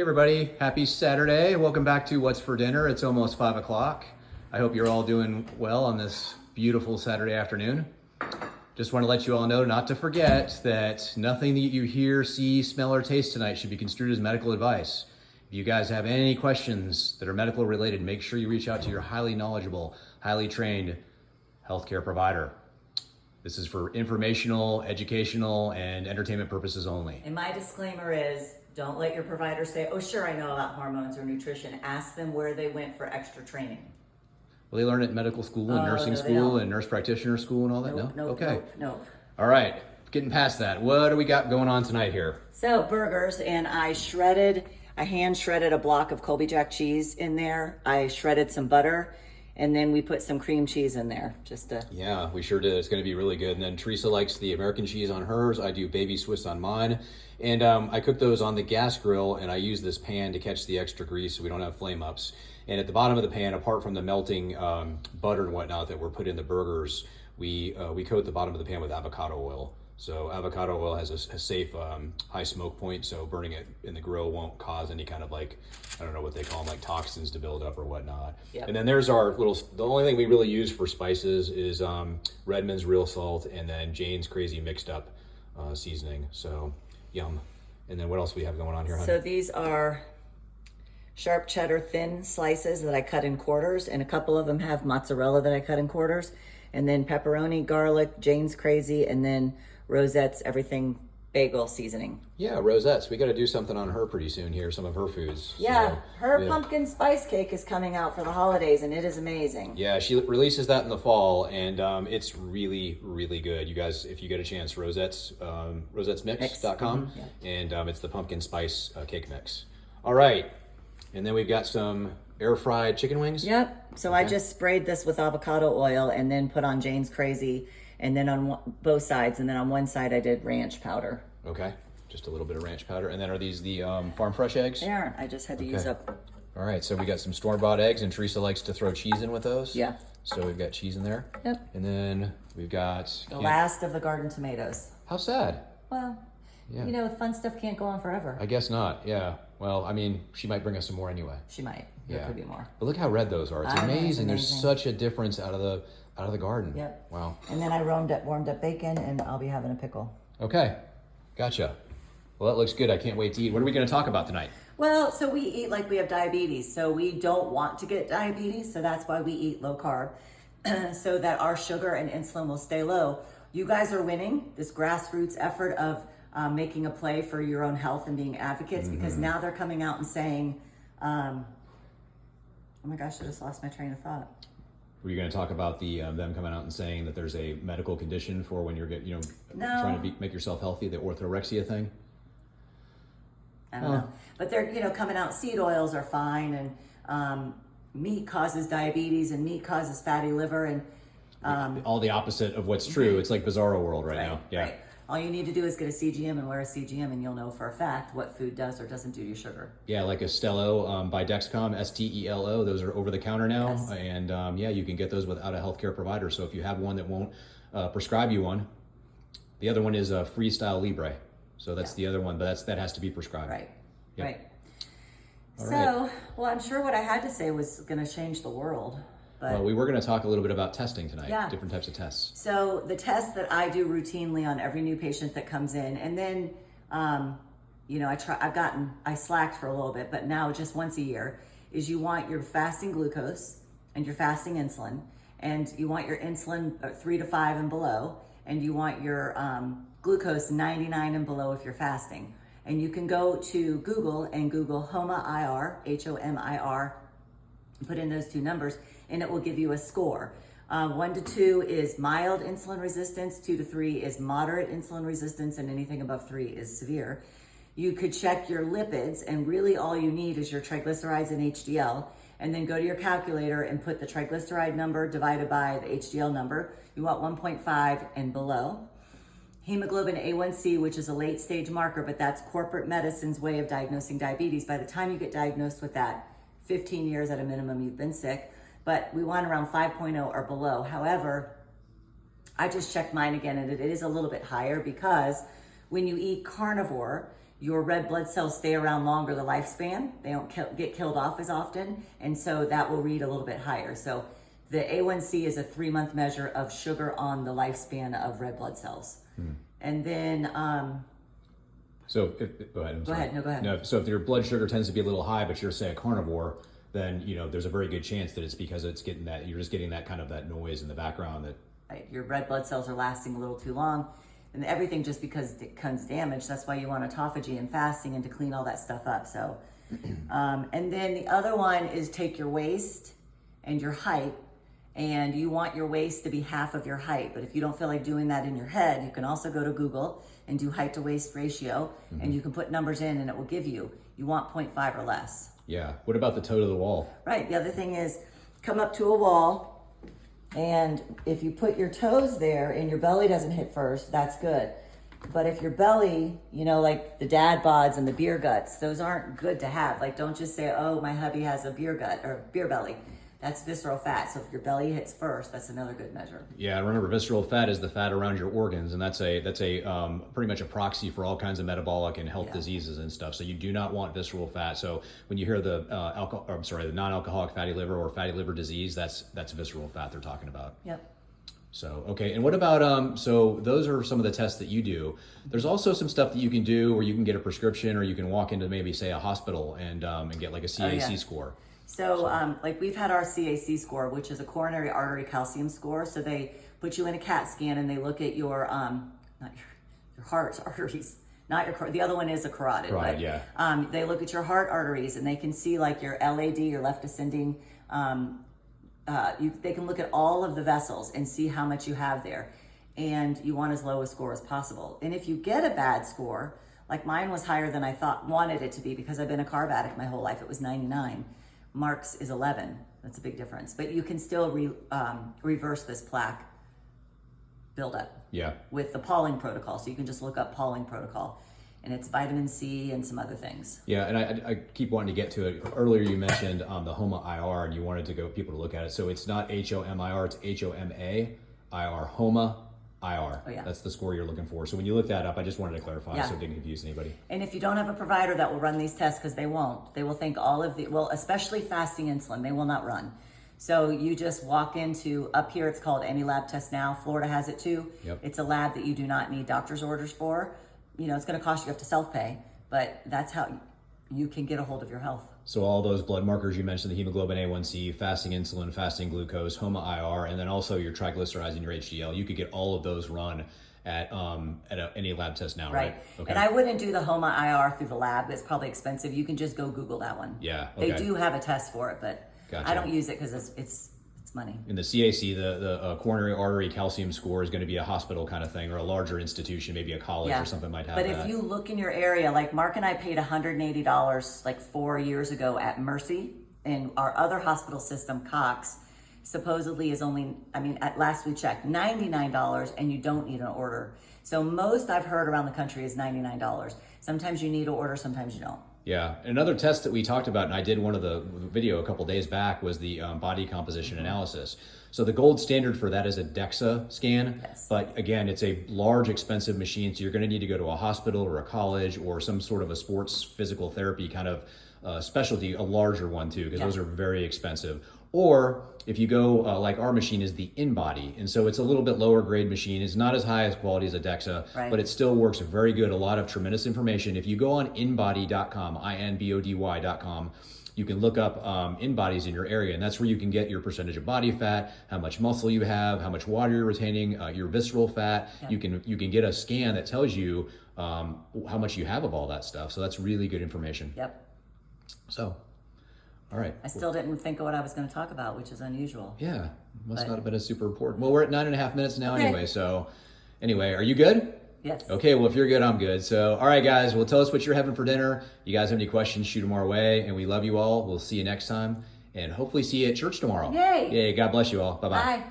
Hey everybody, happy Saturday. Welcome back to What's for Dinner. It's almost 5 o'clock. I hope you're all doing well on this beautiful Saturday afternoon. Just want to let you all know not to forget that nothing that you hear, see, smell, or taste tonight should be construed as medical advice. If you guys have any questions that are medical related, make sure you reach out to your highly knowledgeable, highly trained healthcare provider. This is for informational, educational, and entertainment purposes only. And my disclaimer is, don't let your provider say, oh, sure, I know about hormones or nutrition. Ask them where they went for extra training. Well, they learn at medical school and nursing school and nurse practitioner school and all that? Nope, no? nope, Okay. Nope. All right, getting past that. What do we got going on tonight here? So burgers, and I hand shredded a block of Colby Jack cheese in there. I shredded some butter, and then we put some cream cheese in there Yeah, we sure did. It's going to be really good. And then Teresa likes the American cheese on hers. I do baby Swiss on mine. And I cook those on the gas grill, and I use this pan to catch the extra grease so we don't have flame ups. And at the bottom of the pan, apart from the melting butter and whatnot that we're put in the burgers, we coat the bottom of the pan with avocado oil. So avocado oil has a safe high smoke point, so burning it in the grill won't cause any kind of I don't know what they call them, like toxins to build up or whatnot. Yep. And then there's our the only thing we really use for spices is Redmond's real salt and then Jane's crazy mixed up seasoning. So yum. And then what else we have going on here, honey? So these are sharp cheddar thin slices that I cut in quarters, and a couple of them have mozzarella that I cut in quarters, and then pepperoni, garlic, Jane's crazy, and then Rosette's everything bagel seasoning. Yeah, Rosette's. We got to do something on her pretty soon here, some of her foods. Yeah, so, her pumpkin spice cake is coming out for the holidays, and it is amazing. Yeah, she releases that in the fall, and it's really, really good. You guys, if you get a chance, rosettesmix.com, and it's the pumpkin spice cake mix. All right, and then we've got some air fried chicken wings. Yep, so I just sprayed this with avocado oil and then put on Jane's Crazy, and then on both sides, and then on one side I did ranch powder. Okay, just a little bit of ranch powder. And then are these the farm fresh eggs? They aren't, I just had to use up. All right, so we got some store-bought eggs, and Teresa likes to throw cheese in with those. Yeah. So we've got cheese in there. Yep. And then we've got... The last of the garden tomatoes. How sad. Well, you know, fun stuff can't go on forever. I guess not, yeah. Well, I mean, she might bring us some more anyway. She might. There could be more. But look how red those are. It's amazing. There's such a difference out of the garden. Yep. Wow. And then I warmed up bacon, and I'll be having a pickle. Okay. Gotcha. Well, that looks good. I can't wait to eat. What are we going to talk about tonight? Well, so we eat like we have diabetes. So we don't want to get diabetes. So that's why we eat low carb, so that our sugar and insulin will stay low. You guys are winning this grassroots effort of making a play for your own health and being advocates, because now they're coming out and saying, oh my gosh, I just lost my train of thought. Were you going to talk about the them coming out and saying that there's a medical condition for when you're trying to make yourself healthy, the orthorexia thing? I don't know, but they're coming out. Seed oils are fine, and meat causes diabetes, and meat causes fatty liver, and all the opposite of what's true. It's like bizarro world right now. Yeah. Right. All you need to do is get a CGM and wear a CGM, and you'll know for a fact what food does or doesn't do to your sugar. Yeah, like a Stelo by Dexcom, Stelo. Those are over the counter now, and you can get those without a healthcare provider. So if you have one that won't prescribe you one, the other one is Freestyle Libre. So that's the other one, but that has to be prescribed. Right. Yep. Right. All So, right. well, I'm sure what I had to say was going to change the world. But Well, we were going to talk a little bit about testing tonight, Yeah. different types of tests. So the tests that I do routinely on every new patient that comes in, and then, I slacked for a little bit, but now just once a year, is you want your fasting glucose and your fasting insulin, and you want your insulin 3 to 5 and below, and you want your glucose 99 and below if you're fasting. And you can go to Google and Google HOMA-IR, HOMIR, put in those two numbers, and it will give you a score. 1 to 2 is mild insulin resistance, 2 to 3 is moderate insulin resistance, and anything above 3 is severe. You could check your lipids, and really all you need is your triglycerides and HDL, and then go to your calculator and put the triglyceride number divided by the HDL number. You want 1.5 and below. Hemoglobin A1C, which is a late stage marker, but that's corporate medicine's way of diagnosing diabetes. By the time you get diagnosed with that, 15 years at a minimum, you've been sick, but we want around 5.0 or below. However, I just checked mine again, and it is a little bit higher because when you eat carnivore, your red blood cells stay around longer, the lifespan. They don't get killed off as often. And so that will read a little bit higher. So the A1C is a 3-month measure of sugar on the lifespan of red blood cells. And then, So go ahead. go ahead. No, go ahead. No, so if your blood sugar tends to be a little high, but you're say a carnivore, then there's a very good chance that it's because it's getting that, you're just getting that kind of that noise in the background that. Right. Your red blood cells are lasting a little too long. And everything just because it becomes damaged. That's why you want autophagy and fasting and to clean all that stuff up. So, and then the other one is take your waist and your height, and you want your waist to be half of your height. But if you don't feel like doing that in your head, you can also go to Google and do height to waist ratio, and you can put numbers in and it will give you want 0.5 or less. Yeah. What about the toe to the wall? Right. The other thing is come up to a wall. And if you put your toes there and your belly doesn't hit first, that's good. But if your belly, like the dad bods and the beer guts, those aren't good to have. Like, don't just say, oh, my hubby has a beer gut or beer belly. That's visceral fat. So if your belly hits first, that's another good measure. Yeah, remember visceral fat is the fat around your organs, and that's a pretty much a proxy for all kinds of metabolic and health diseases and stuff. So you do not want visceral fat. So when you hear the the non-alcoholic fatty liver or fatty liver disease, that's visceral fat they're talking about. Yep. So, okay. And what about, so those are some of the tests that you do. There's also some stuff that you can do where you can get a prescription, or you can walk into maybe say a hospital and get like a CAC score. So like we've had our CAC score, which is a coronary artery calcium score. So they put you in a CAT scan and they look at your, not your heart arteries, not your, the other one is a carotid. Right, but, yeah. They look at your heart arteries and they can see like your LAD, your left ascending, they can look at all of the vessels and see how much you have there. And you want as low a score as possible. And if you get a bad score, like mine was higher than I wanted it to be because I've been a carb addict my whole life. It was 99. Mark's is 11. That's a big difference. But you can still reverse this plaque buildup with the Pauling protocol. So you can just look up Pauling protocol. And it's vitamin C and some other things. Yeah, and I keep wanting to get to it. Earlier you mentioned the HOMA IR, and you wanted to go people to look at it. So it's not HOMIR, it's HOMA-IR, HOMA IR. Oh, yeah. That's the score you're looking for. So when you look that up, I just wanted to clarify so it didn't confuse anybody. And if you don't have a provider that will run these tests, because they won't, they will think all of especially fasting insulin, they will not run. So you just walk into, up here it's called Any Lab Test Now. Florida has it too. Yep. It's a lab that you do not need doctor's orders for. It's going to cost you have to self-pay, but that's how you can get a hold of your health. So all those blood markers you mentioned, the hemoglobin A1C, fasting insulin, fasting glucose, HOMA IR, and then also your triglycerides and your HDL, you could get all of those run at any lab test now, right? Okay. And I wouldn't do the HOMA IR through the lab. It's probably expensive. You can just go Google that one. Yeah. Okay. They do have a test for it, but Gotcha. I don't use it because it's money. In the CAC, the coronary artery calcium score is going to be a hospital kind of thing, or a larger institution, maybe a college or something might have but that. If you look in your area, like Mark and I paid $180 like 4 years ago at Mercy, and our other hospital system, Cox, supposedly is only, at last we checked, $99, and you don't need an order. So most I've heard around the country is $99. Sometimes you need an order, sometimes you don't. Yeah, another test that we talked about, and I did one of the video a couple days back, was the body composition analysis. So the gold standard for that is a DEXA scan, but again, it's a large, expensive machine, so you're going to need to go to a hospital or a college or some sort of a sports physical therapy kind of specialty, a larger one too, because those are very expensive. Or if you go, like our machine is the InBody, and so it's a little bit lower grade machine. It's not as high as quality as a DEXA, but it still works very good. A lot of tremendous information. If you go on InBody.com, INBODY.com, you can look up InBodies in your area, and that's where you can get your percentage of body fat, how much muscle you have, how much water you're retaining, your visceral fat. You can get a scan that tells you how much you have of all that stuff. So that's really good information. Yep. So. All right. I still didn't think of what I was going to talk about, which is unusual. Yeah, must not have been as super important. Well, we're at 9.5 minutes now anyway. So anyway, are you good? Yes. Okay, well, if you're good, I'm good. So, all right, guys, well, tell us what you're having for dinner. You guys have any questions, shoot them our way. And we love you all. We'll see you next time. And hopefully see you at church tomorrow. Yay. Yay. God bless you all. Bye-bye. Bye.